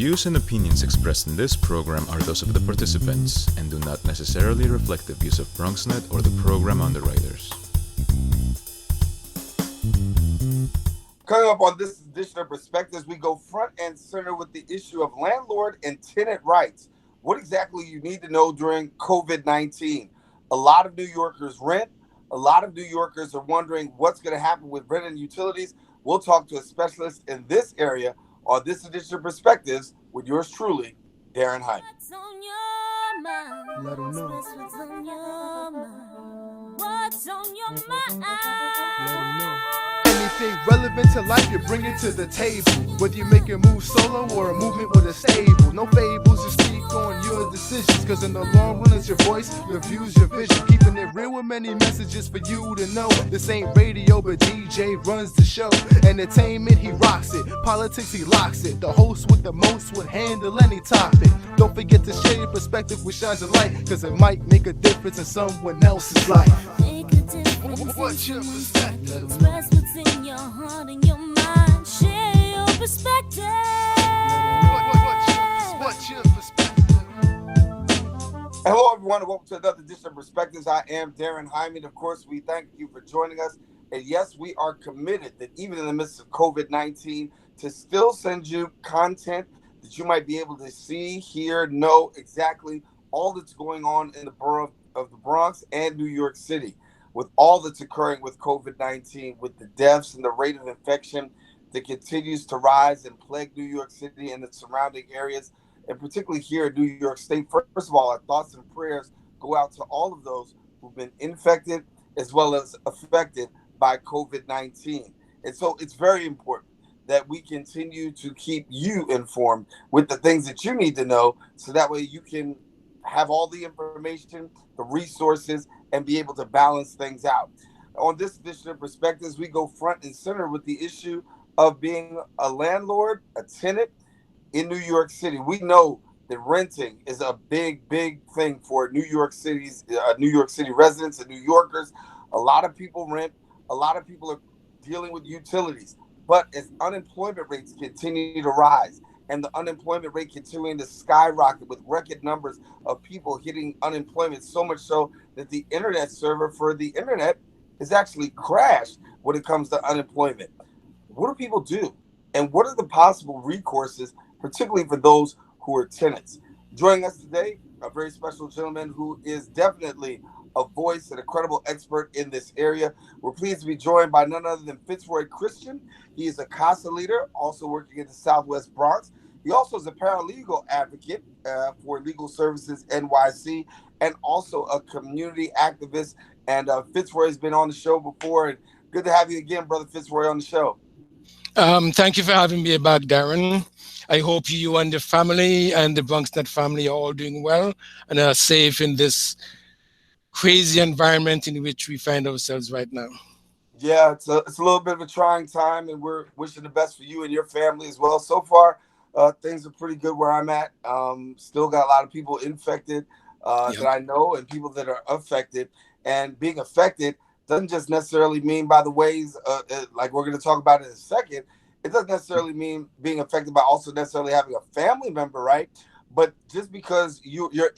views and opinions expressed in this program are those of the participants and do not necessarily reflect the views of BronxNet or the program underwriters. Coming up on this edition of Perspectives, we go front and center with the issue of landlord and tenant rights. What exactly you need to know during COVID-19. A lot of New Yorkers rent. A lot of New Yorkers are wondering what's going to happen with rent and utilities. We'll talk to a specialist in this area on this edition of Perspectives with yours truly, Daren Jaime. What's on your mind? Let 'em know. What's on your mind? What's on your mind? Let 'em know. Anything relevant to life, you bring it to the table. Whether you make a move solo or a movement with a stable. No fables, you speak on your decisions. Cause in the long run, it's your voice, your views, your vision. Keeping it real with many messages for you to know. This ain't radio, but DJ runs the show. Entertainment, he rocks it. Politics, he locks it. The host with the most would handle any topic. Don't forget to share your perspective with shines of light. Cause it might make a difference in someone else's life. Make a difference. What's your perspective? Express what's in your heart and your mind. Share your perspective. What's your perspective? Hello, everyone, and welcome to another edition of Perspectives. I am Daren Jaime, and of course, we thank you for joining us. And yes, we are committed that even in the midst of COVID-19, to still send you content that you might be able to see, hear, know exactly all that's going on in the borough of the Bronx and New York City, with all that's occurring with COVID-19, with the deaths and the rate of infection that continues to rise and plague New York City and the surrounding areas, and particularly here in New York State. First of all, our thoughts and prayers go out to all of those who've been infected as well as affected by COVID-19. And so it's very important that we continue to keep you informed with the things that you need to know, so that way you can have all the information, the resources, and be able to balance things out. On this edition of Perspectives, we go front and center with the issue of being a landlord, a tenant in New York City. We know that renting is a big, big thing for New York City residents and New Yorkers. A lot of people rent. A lot of people are dealing with utilities. But as unemployment rates continue to rise, and the unemployment rate continuing to skyrocket with record numbers of people hitting unemployment, so much so that the internet server for the internet is actually crashed when it comes to unemployment. What do people do? And what are the possible recourses, particularly for those who are tenants? Joining us today, a very special gentleman who is definitely a voice and a credible expert in this area. We're pleased to be joined by none other than Fitzroy Christian. He is a CASA leader, also working in the Southwest Bronx. He also is a paralegal advocate for Legal Services NYC, and also a community activist. And Fitzroy has been on the show before, and good to have you again, Brother Fitzroy, on the show. Thank you for having me back, Daren. I hope you and the family and the BronxNet family are all doing well and are safe in this crazy environment in which we find ourselves right now. Yeah, it's a little bit of a trying time, and we're wishing the best for you and your family as well. So far, things are pretty good where I'm at. Still got a lot of people infected that I know, and people that are affected. And being affected doesn't just necessarily mean by the ways, like we're going to talk about in a second. It doesn't necessarily mean being affected by also necessarily having a family member, right? But just because you're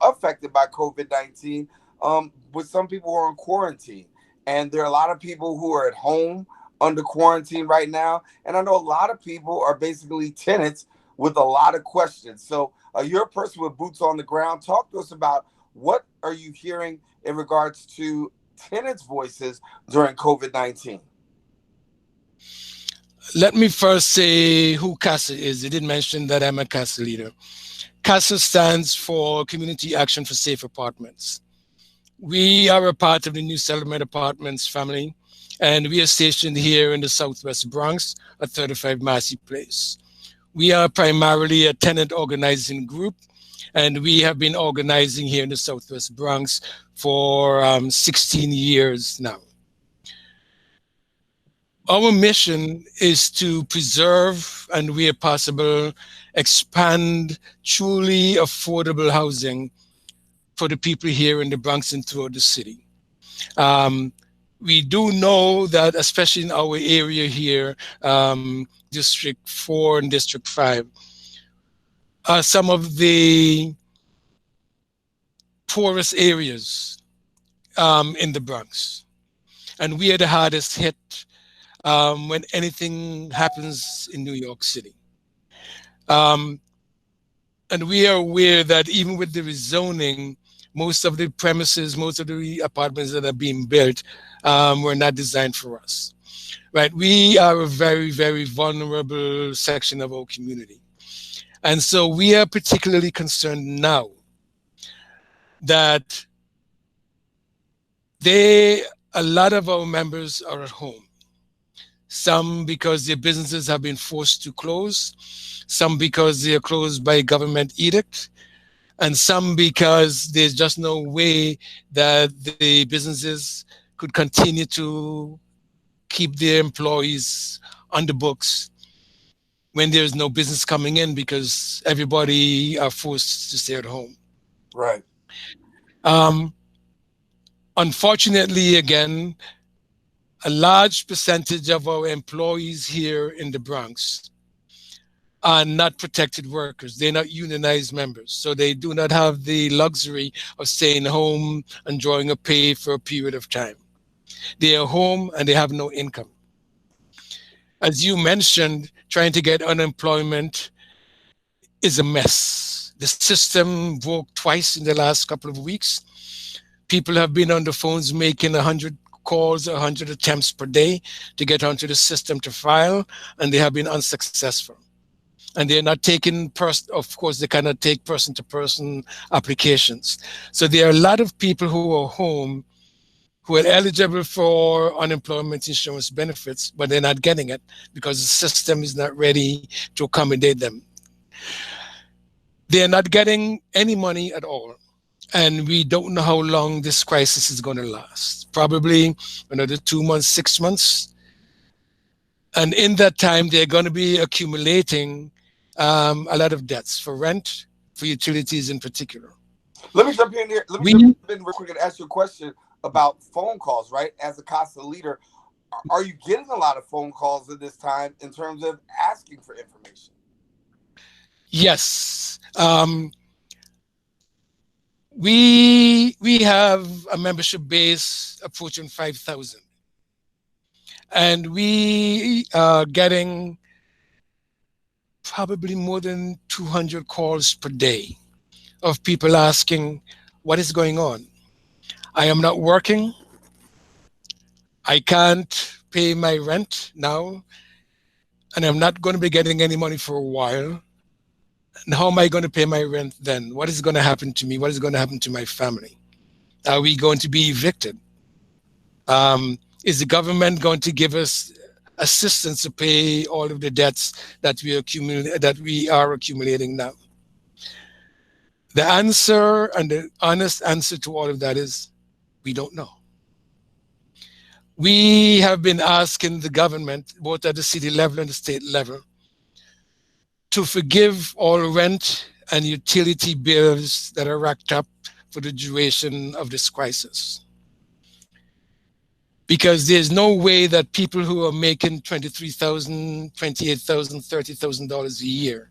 affected by COVID-19, with some people who are on quarantine. And there are a lot of people who are at home under quarantine right now. And I know a lot of people are basically tenants with a lot of questions. So you're a person with boots on the ground. Talk to us about what are you hearing in regards to tenants' voices during COVID-19? Let me first say who CASA is. You did mention that I'm a CASA leader. CASA stands for Community Action for Safe Apartments. We are a part of the New Settlement Apartments family, and we are stationed here in the Southwest Bronx at 35 Massey Place. We are primarily a tenant organizing group, and we have been organizing here in the Southwest Bronx for 16 years now. Our mission is to preserve and, where possible, expand truly affordable housing for the people here in the Bronx and throughout the city. We do know that, especially in our area here, District 4 and District 5, are some of the poorest areas in the Bronx. And we are the hardest hit when anything happens in New York City. And we are aware that even with the rezoning, most of the premises, most of the apartments that are being built were not designed for us. Right? We are a very, very vulnerable section of our community. And so we are particularly concerned now that a lot of our members are at home. Some because their businesses have been forced to close, some because they are closed by government edict, and some because there's just no way that the businesses could continue to keep their employees on the books when there's no business coming in because everybody are forced to stay at home. Right. Unfortunately, again, a large percentage of our employees here in the Bronx are not protected workers. They're not unionized members. So they do not have the luxury of staying home and drawing a pay for a period of time. They are home and they have no income. As you mentioned, trying to get unemployment is a mess. The system broke twice in the last couple of weeks. People have been on the phones making 100 calls, 100 attempts per day to get onto the system to file, and they have been unsuccessful. And they're not taking, of course, they cannot take person-to-person applications. So there are a lot of people who are home who are eligible for unemployment insurance benefits, but they're not getting it because the system is not ready to accommodate them. They're not getting any money at all. And we don't know how long this crisis is going to last. Probably another 2 months, 6 months. And in that time, they're going to be accumulating a lot of debts for rent, for utilities in particular. Let me jump in here. Let me jump in real quick and ask you a question about phone calls, right? As a CASA leader, are you getting a lot of phone calls at this time in terms of asking for information? Yes. We have a membership base approaching 5,000. And we are getting probably more than 200 calls per day of people asking, what is going on? I am not working. I can't pay my rent now. And I'm not going to be getting any money for a while. And how am I going to pay my rent then? What is going to happen to me? What is going to happen to my family? Are we going to be evicted? Is the government going to give us assistance to pay all of the debts that we are accumulating now? The answer, and the honest answer to all of that, is we don't know. We have been asking the government, both at the city level and the state level, to forgive all rent and utility bills that are racked up for the duration of this crisis. Because there's no way that people who are making $23,000, $28,000, $30,000 a year,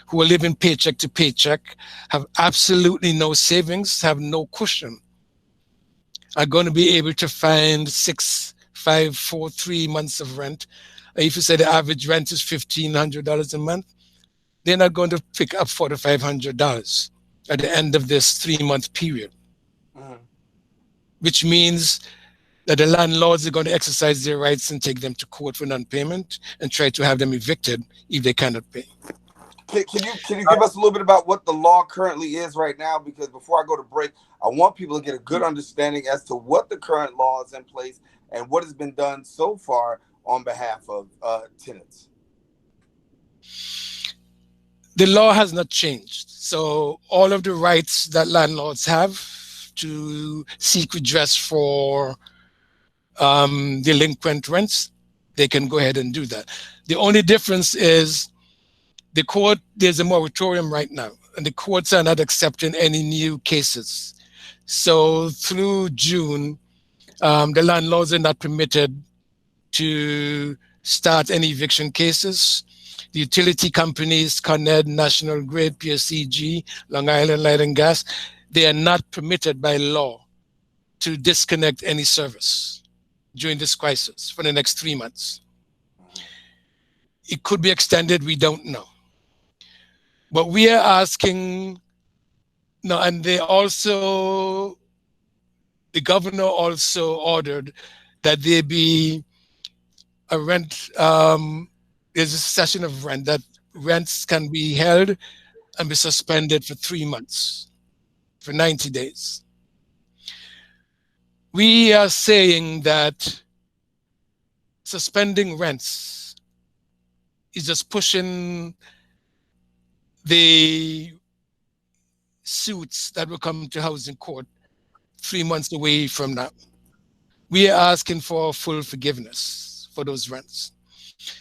who are living paycheck to paycheck, have absolutely no savings, have no cushion, are going to be able to find 6, 5, 4, 3 months of rent. If you say the average rent is $1,500 a month, they're not going to pick up $4,500 at the end of this 3-month period, which means that the landlords are going to exercise their rights and take them to court for non-payment and try to have them evicted if they cannot pay. Can you give us a little bit about what the law currently is right now? Because before I go to break, I want people to get a good understanding as to what the current law is in place and what has been done so far on behalf of tenants. The law has not changed. So all of the rights that landlords have to seek redress for delinquent rents, they can go ahead and do that. The only difference is the court, there's a moratorium right now, and the courts are not accepting any new cases. So through June, the landlords are not permitted to start any eviction cases. The utility companies, Con Ed, National Grid, PSEG, Long Island Light and Gas, they are not permitted by law to disconnect any service during this crisis for the next 3 months. It could be extended, we don't know. But we are asking, no, and the governor also ordered that there be a rent, there's a session of rent, that rents can be held and be suspended for 3 months, for 90 days. We are saying that suspending rents is just pushing the suits that will come to housing court 3 months away from now. We are asking for full forgiveness for those rents,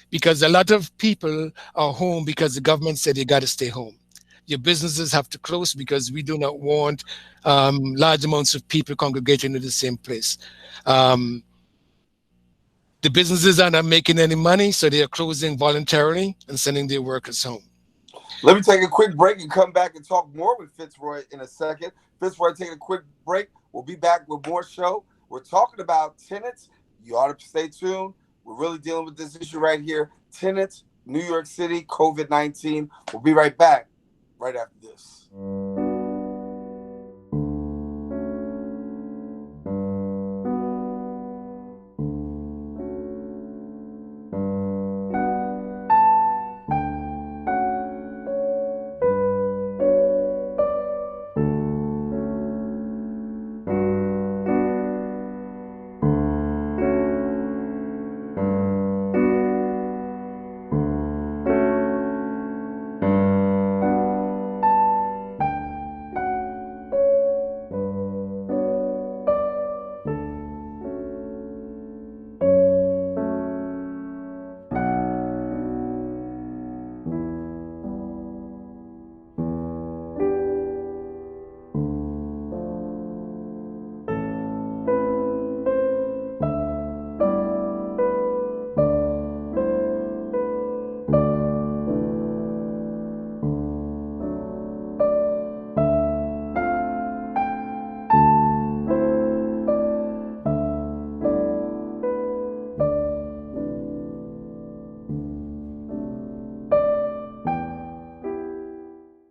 because a lot of people are home because the government said you got to stay home. Your businesses have to close because we do not want large amounts of people congregating in the same place. The businesses are not making any money, so they are closing voluntarily and sending their workers home. Let me take a quick break and come back and talk more with Fitzroy in a second. Fitzroy taking a quick break. We'll be back with more show. We're talking about tenants. You ought to stay tuned. We're really dealing with this issue right here. Tenants, New York City, COVID-19. We'll be right back right after this.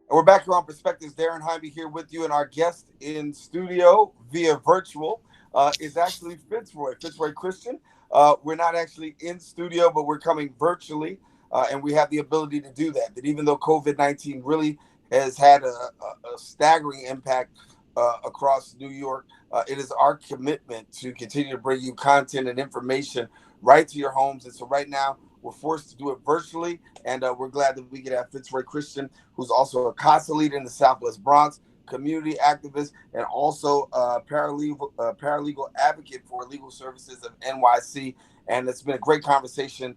We're back here on Perspectives. Daren Jaime here with you, and our guest in studio via virtual is actually Fitzroy Christian. We're not actually in studio, but we're coming virtually, and we have the ability to do that. That even though COVID-19 really has had a staggering impact across New York, it is our commitment to continue to bring you content and information right to your homes. And so right now, we're forced to do it virtually, and we're glad that we can have Fitzroy Christian, who's also a CASA leader in the Southwest Bronx, community activist, and also a paralegal advocate for legal services of NYC. And it's been a great conversation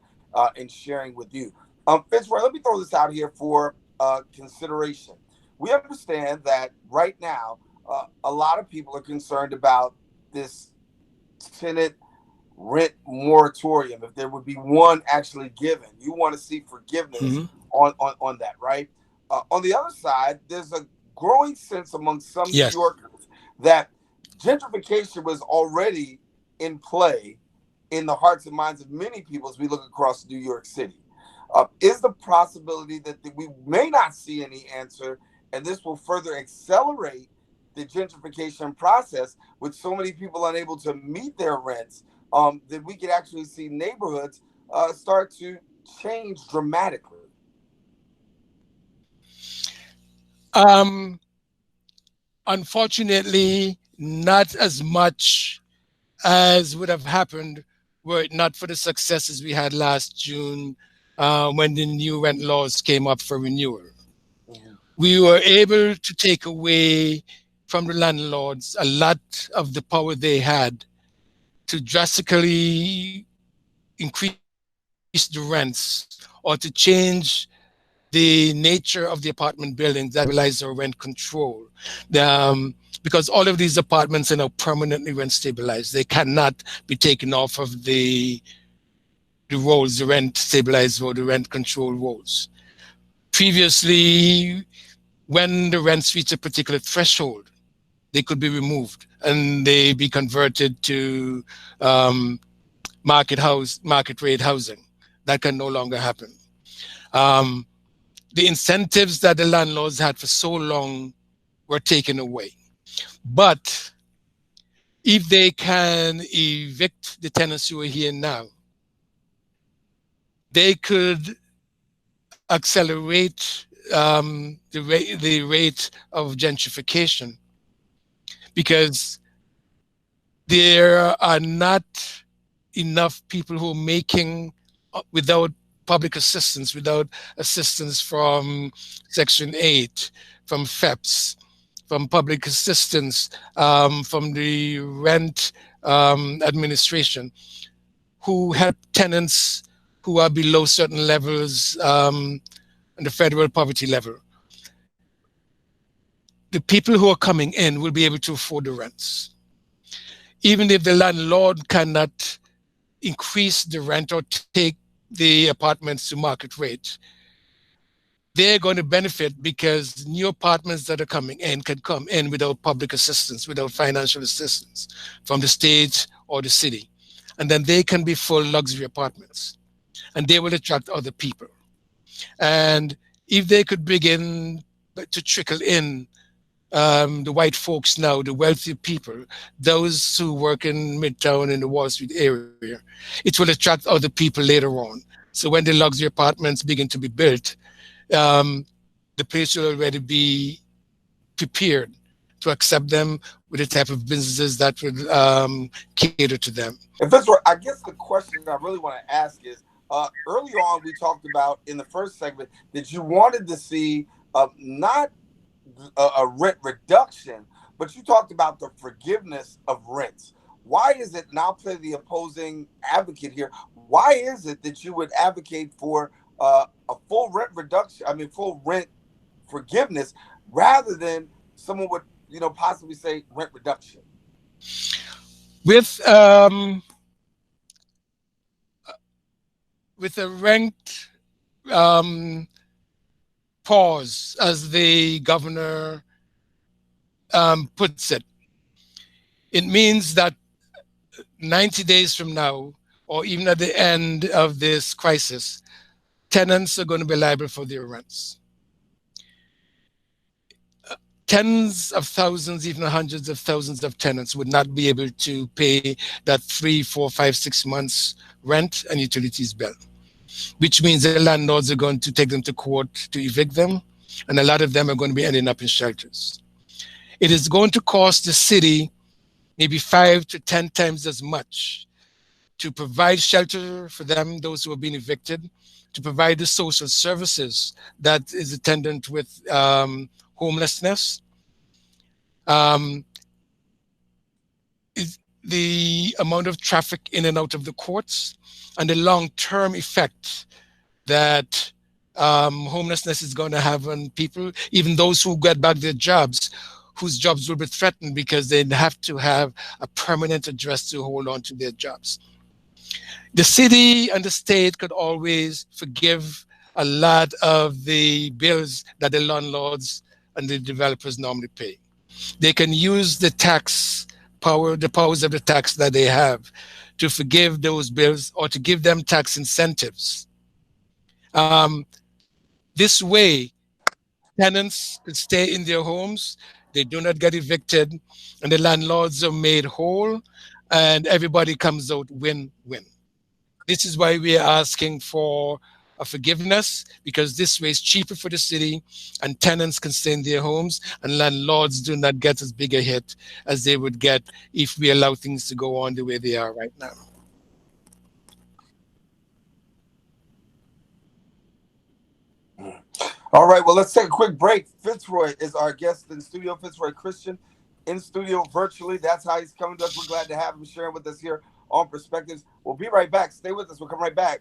in sharing with you. Fitzroy, let me throw this out here for consideration. We understand that right now, a lot of people are concerned about this tenant rent moratorium, if there would be one actually given. You want to see forgiveness on that, right? On the other side, there's a growing sense among some New Yorkers that gentrification was already in play in the hearts and minds of many people as we look across New York City. Is the possibility that we may not see any answer, and this will further accelerate the gentrification process with so many people unable to meet their rents, that we could actually see neighborhoods start to change dramatically? Unfortunately, not as much as would have happened were it not for the successes we had last June when the new rent laws came up for renewal. We were able to take away from the landlords a lot of the power they had to drastically increase the rents or to change the nature of the apartment buildings that relies on rent control. Because all of these apartments are now permanently rent stabilized. They cannot be taken off of the the roles, the rent stabilized role, the rent control roles. Previously, when the rents reach a particular threshold, they could be removed and they be converted to market rate housing. That can no longer happen. The incentives that the landlords had for so long were taken away. But if they can evict the tenants who are here now, they could accelerate the rate of gentrification, because there are not enough people who are making without public assistance, without assistance from Section 8, from FEPS, from public assistance, from the rent administration, who help tenants who are below certain levels on the federal poverty level. The people who are coming in will be able to afford the rents. Even if the landlord cannot increase the rent or take the apartments to market rate, they're going to benefit because new apartments that are coming in can come in without public assistance, without financial assistance from the state or the city. And then they can be full luxury apartments, and they will attract other people. And if they could begin to trickle in the white folks now, the wealthy people, those who work in Midtown in the Wall Street area, it will attract other people later on. So when the luxury apartments begin to be built, the place will already be prepared to accept them with the type of businesses that would cater to them. And Fitzroy, I guess the question I really want to ask is, early on we talked about in the first segment that you wanted to see not a rent reduction, but you talked about the forgiveness of rents. Why is it, now play the opposing advocate here, why is it that you would advocate for a full rent reduction, full rent forgiveness, rather than someone would, possibly say rent reduction? With a rent pause, as the governor puts it, it means that 90 days from now, or even at the end of this crisis, tenants are going to be liable for their rents. Tens of thousands, even hundreds of thousands of tenants would not be able to pay that 3, 4, 5, 6 months rent and utilities bill, which means the landlords are going to take them to court to evict them, and a lot of them are going to be ending up in shelters. It is going to cost the city maybe 5 to 10 times as much to provide shelter for them, those who are being evicted, to provide the social services that is attendant with homelessness. The amount of traffic in and out of the courts, and the long-term effect that homelessness is going to have on people, even those who get back their jobs, whose jobs will be threatened because they have to have a permanent address to hold on to their jobs. The city and the state could always forgive a lot of the bills that the landlords and the developers normally pay. They can use the powers of the tax that they have to forgive those bills, or to give them tax incentives. This way, tenants can stay in their homes, they do not get evicted, and the landlords are made whole, and everybody comes out win-win. This is why we are asking for a forgiveness, because this way is cheaper for the city, and tenants can stay in their homes, and landlords do not get as big a hit as they would get if we allow things to go on the way they are right now. All right, well, let's take a quick break. Fitzroy is our guest in studio, Fitzroy Christian, in studio virtually. That's how he's coming to us. We're glad to have him sharing with us here on Perspectives. We'll be right back. Stay with us. We'll come right back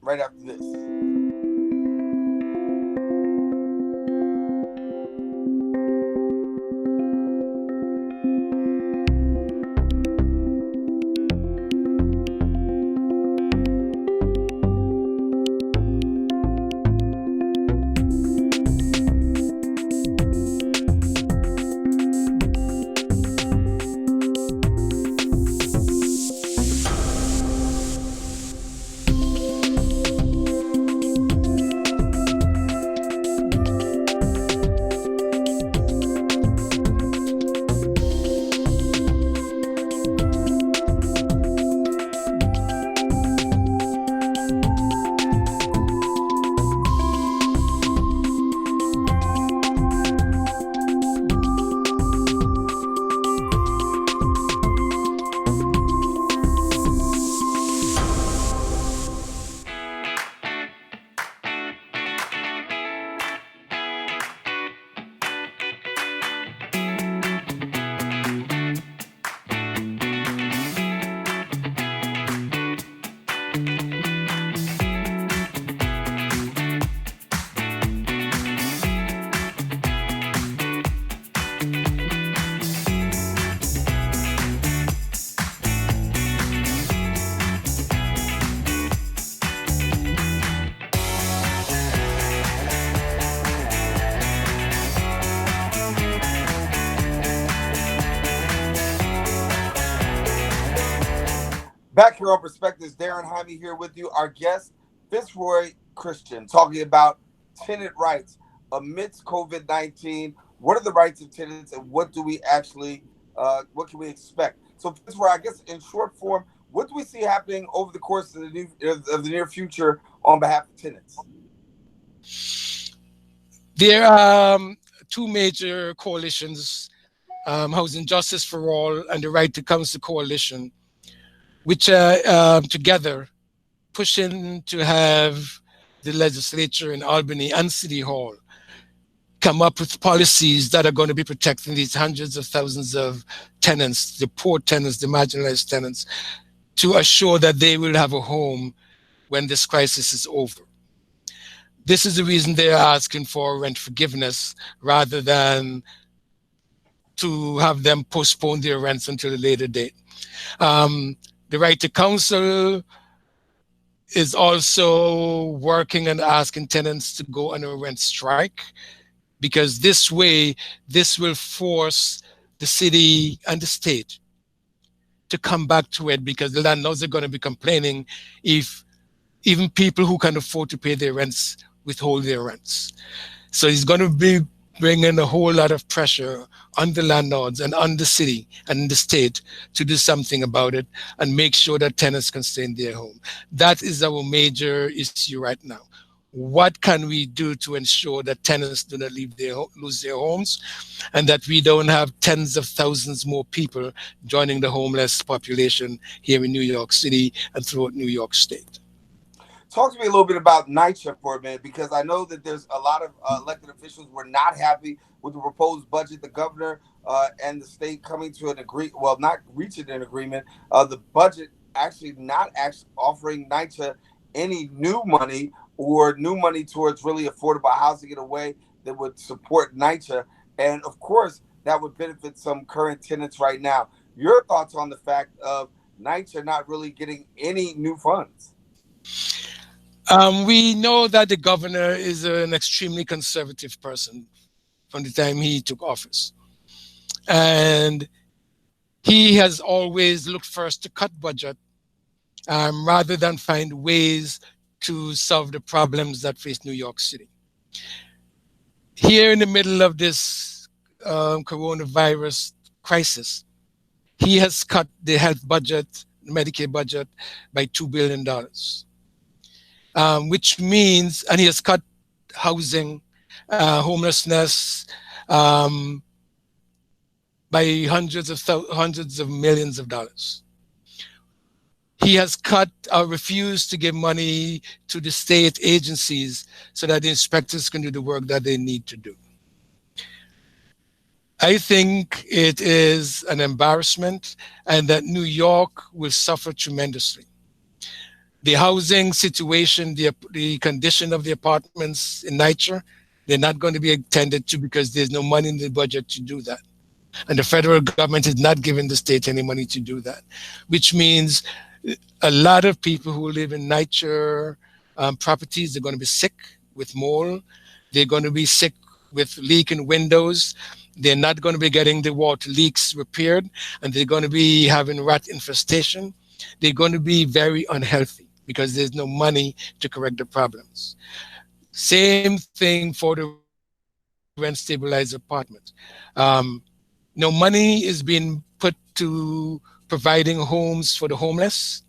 right after this. Back here on Perspectives, Daren Jaime here with you. Our guest, Fitzroy Christian, talking about tenant rights amidst COVID-19. What are the rights of tenants, and what do we actually, what can we expect? So, Fitzroy, I guess in short form, what do we see happening over the course of the near future on behalf of tenants? There are two major coalitions, Housing Justice for All and the Right to Counsel Coalition, which are together pushing to have the legislature in Albany and City Hall come up with policies that are going to be protecting these hundreds of thousands of tenants, the poor tenants, the marginalized tenants, to assure that they will have a home when this crisis is over. This is the reason they are asking for rent forgiveness rather than to have them postpone their rents until a later date. The Right to Counsel is also working and asking tenants to go on a rent strike, because this way, this will force the city and the state to come back to it, because the landlords are going to be complaining if even people who can afford to pay their rents withhold their rents. So it's going to be bringing a whole lot of pressure on the landlords and on the city and the state to do something about it and make sure that tenants can stay in their home. That is our major issue right now. What can we do to ensure that tenants do not lose their homes, and that we don't have tens of thousands more people joining the homeless population here in New York City and throughout New York State? Talk to me a little bit about NYCHA for a minute, because I know that there's a lot of elected officials who were not happy with the proposed budget. The governor and the state coming to an not reaching an agreement. The budget actually not offering NYCHA any new money or new money towards really affordable housing in a way that would support NYCHA. And of course, that would benefit some current tenants right now. Your thoughts on the fact of NYCHA not really getting any new funds? We know that the governor is an extremely conservative person from the time he took office. And he has always looked first to cut budget rather than find ways to solve the problems that face New York City. Here in the middle of this coronavirus crisis, he has cut the health budget, the Medicaid budget, by $2 billion. Which means, and he has cut housing, homelessness by hundreds of millions of dollars. He has cut or refused to give money to the state agencies so that the inspectors can do the work that they need to do. I think it is an embarrassment, and that New York will suffer tremendously. The housing situation, the condition of the apartments in NYCHA, they're not going to be attended to because there's no money in the budget to do that. And the federal government is not giving the state any money to do that, which means a lot of people who live in NYCHA properties are going to be sick with mold. They're going to be sick with leaking windows. They're not going to be getting the water leaks repaired, and they're going to be having rat infestation. They're going to be very unhealthy because there's no money to correct the problems. Same thing for the rent stabilized apartments. No money is being put to providing homes for the homeless.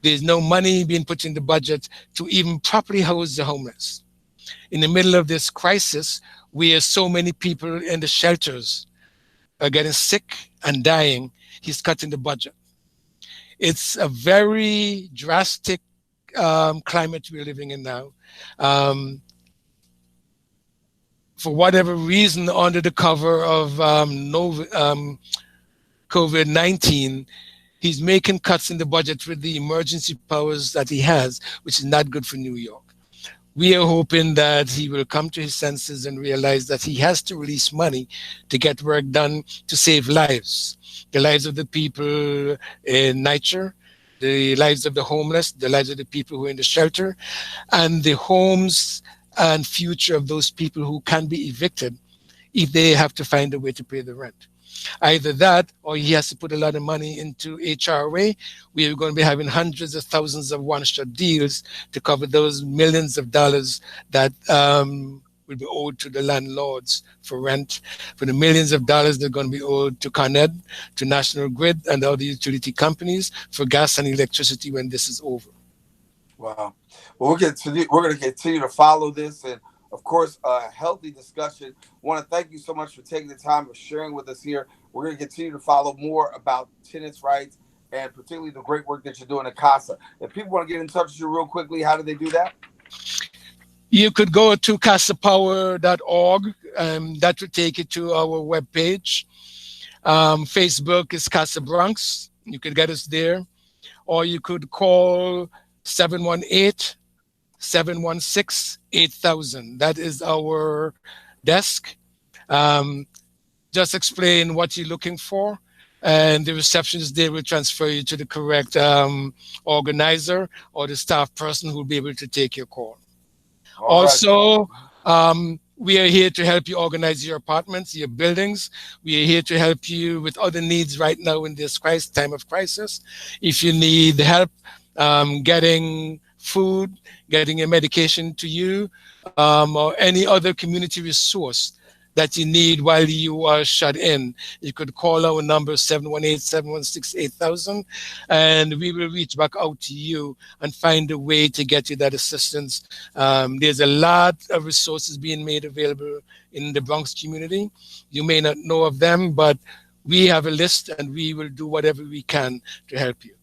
There's no money being put in the budget to even properly house the homeless. In the middle of this crisis, where so many people in the shelters are getting sick and dying, he's cutting the budget. It's a very drastic climate we're living in now. For whatever reason, under the cover of COVID-19, he's making cuts in the budget with the emergency powers that he has, which is not good for New York. We are hoping that he will come to his senses and realize that he has to release money to get work done to save lives. The lives of the people in NYCHA, the lives of the homeless, the lives of the people who are in the shelter, and the homes and future of those people who can be evicted if they have to find a way to pay the rent. Either that, or he has to put a lot of money into HRA. We are going to be having hundreds of thousands of one-shot deals to cover those millions of dollars that will be owed to the landlords for rent, for the millions of dollars that are going to be owed to Con Ed, to National Grid, and other utility companies for gas and electricity when this is over. Wow. Well, we're going to continue to follow this, and of course, a healthy discussion. I want to thank you so much for taking the time of sharing with us here. We're going to continue to follow more about tenants' rights and particularly the great work that you're doing at CASA. If people want to get in touch with you real quickly, how do they do that? You could go to casapower.org. That would take you to our webpage. Facebook is Casa Bronx. You could get us there. Or you could call 718-716-8000. That is our desk. Just explain what you're looking for, and the receptionist there will transfer you to the correct organizer or the staff person who will be able to take your call. Also, we are here to help you organize your apartments, your buildings. We are here to help you with other needs right now in this time of crisis. If you need help getting food, getting your medication to you, or any other community resource that you need while you are shut in, you could call our number 718-716-8000, and we will reach back out to you and find a way to get you that assistance. There's a lot of resources being made available in the Bronx community. You may not know of them, but we have a list, and we will do whatever we can to help you.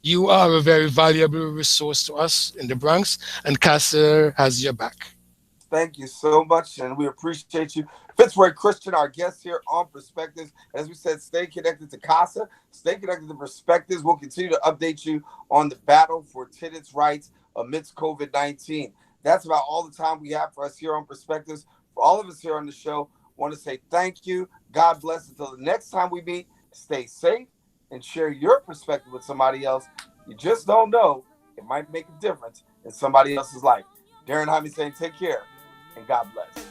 You are a very valuable resource to us in the Bronx, and CASA has your back. Thank you so much, and we appreciate you. Fitzroy Christian, our guest here on Perspectives. As we said, stay connected to CASA, stay connected to Perspectives. We'll continue to update you on the battle for tenants' rights amidst COVID-19. That's about all the time we have for us here on Perspectives. For all of us here on the show, I want to say thank you. God bless. Until the next time we meet, stay safe and share your perspective with somebody else. You just don't know. It might make a difference in somebody else's life. Daren Jaime saying take care and God bless.